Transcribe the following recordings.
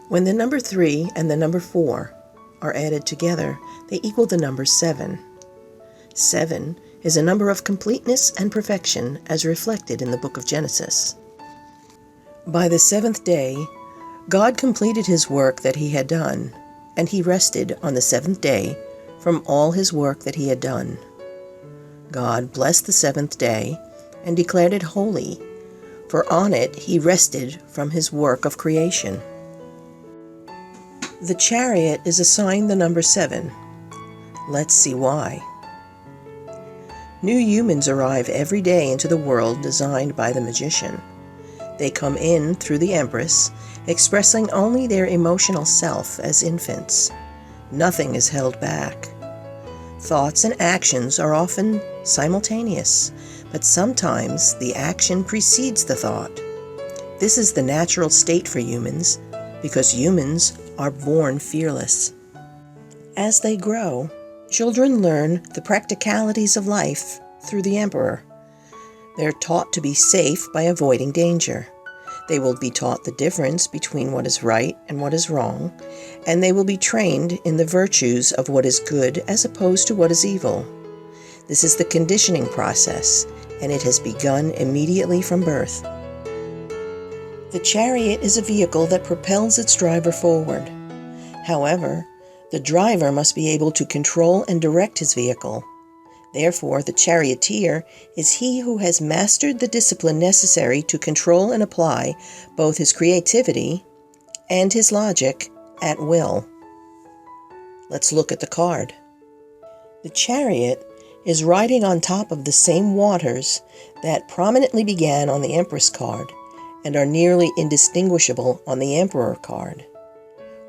When the number 3 and the number 4 are added together, they equal the number 7. 7 is a number of completeness and perfection as reflected in the book of Genesis. By the seventh day, God completed his work that he had done, and he rested on the seventh day from all his work that he had done. God blessed the seventh day and declared it holy, for on it he rested from his work of creation. The chariot is assigned the number 7. Let's see why. New humans arrive every day into the world designed by the magician. They come in through the Empress, expressing only their emotional self as infants. Nothing is held back. Thoughts and actions are often simultaneous, but sometimes the action precedes the thought. This is the natural state for humans, because humans are born fearless. As they grow, children learn the practicalities of life through the Emperor. They're taught to be safe by avoiding danger. They will be taught the difference between what is right and what is wrong, and they will be trained in the virtues of what is good as opposed to what is evil. This is the conditioning process, and it has begun immediately from birth. The chariot is a vehicle that propels its driver forward. However, the driver must be able to control and direct his vehicle. Therefore, the charioteer is he who has mastered the discipline necessary to control and apply both his creativity and his logic at will. Let's look at the card. The chariot is riding on top of the same waters that prominently began on the Empress card and are nearly indistinguishable on the Emperor card.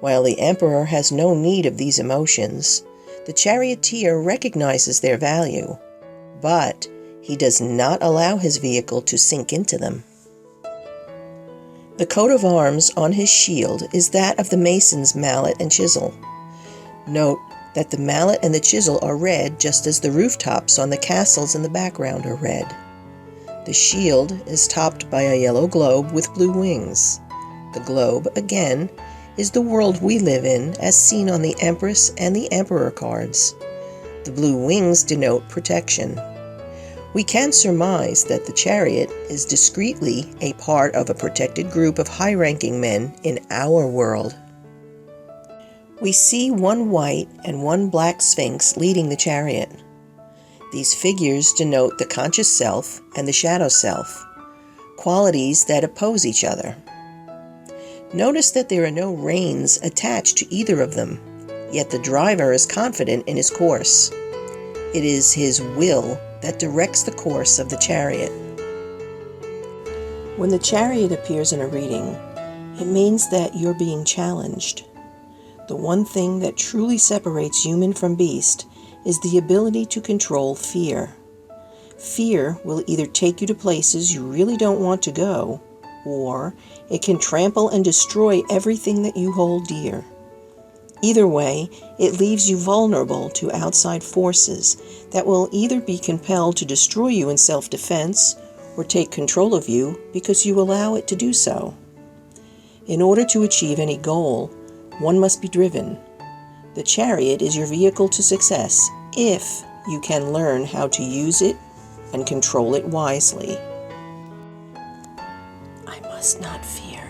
While the Emperor has no need of these emotions, the charioteer recognizes their value, but he does not allow his vehicle to sink into them. The coat of arms on his shield is that of the mason's mallet and chisel. Note that the mallet and the chisel are red, just as the rooftops on the castles in the background are red. The shield is topped by a yellow globe with blue wings. The globe, again, is the world we live in as seen on the Empress and the Emperor cards. The blue wings denote protection. We can surmise that the chariot is discreetly a part of a protected group of high-ranking men in our world. We see one white and one black sphinx leading the chariot. These figures denote the conscious self and the shadow self, qualities that oppose each other. Notice that there are no reins attached to either of them, yet the driver is confident in his course. It is his will that directs the course of the chariot. When the chariot appears in a reading, it means that you're being challenged. The one thing that truly separates human from beast is the ability to control fear. Fear will either take you to places you really don't want to go, or it can trample and destroy everything that you hold dear. Either way, it leaves you vulnerable to outside forces that will either be compelled to destroy you in self-defense or take control of you because you allow it to do so. In order to achieve any goal, one must be driven. The chariot is your vehicle to success if you can learn how to use it and control it wisely. I must not fear.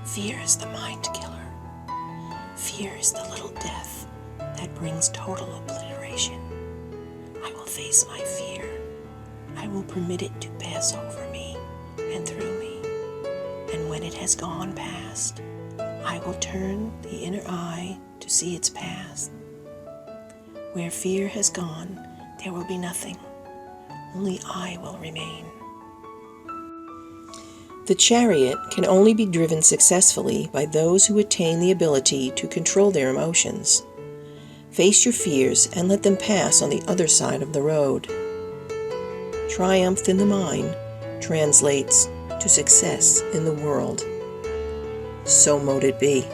Fear is the mind killer. Fear is the little death that brings total obliteration. I will face my fear. I will permit it to pass over me and through me. And when it has gone past, I will turn the inner eye to see its past. Where fear has gone, there will be nothing. Only I will remain. The chariot can only be driven successfully by those who attain the ability to control their emotions. Face your fears and let them pass on the other side of the road. Triumph in the mind translates to success in the world. So mote it be.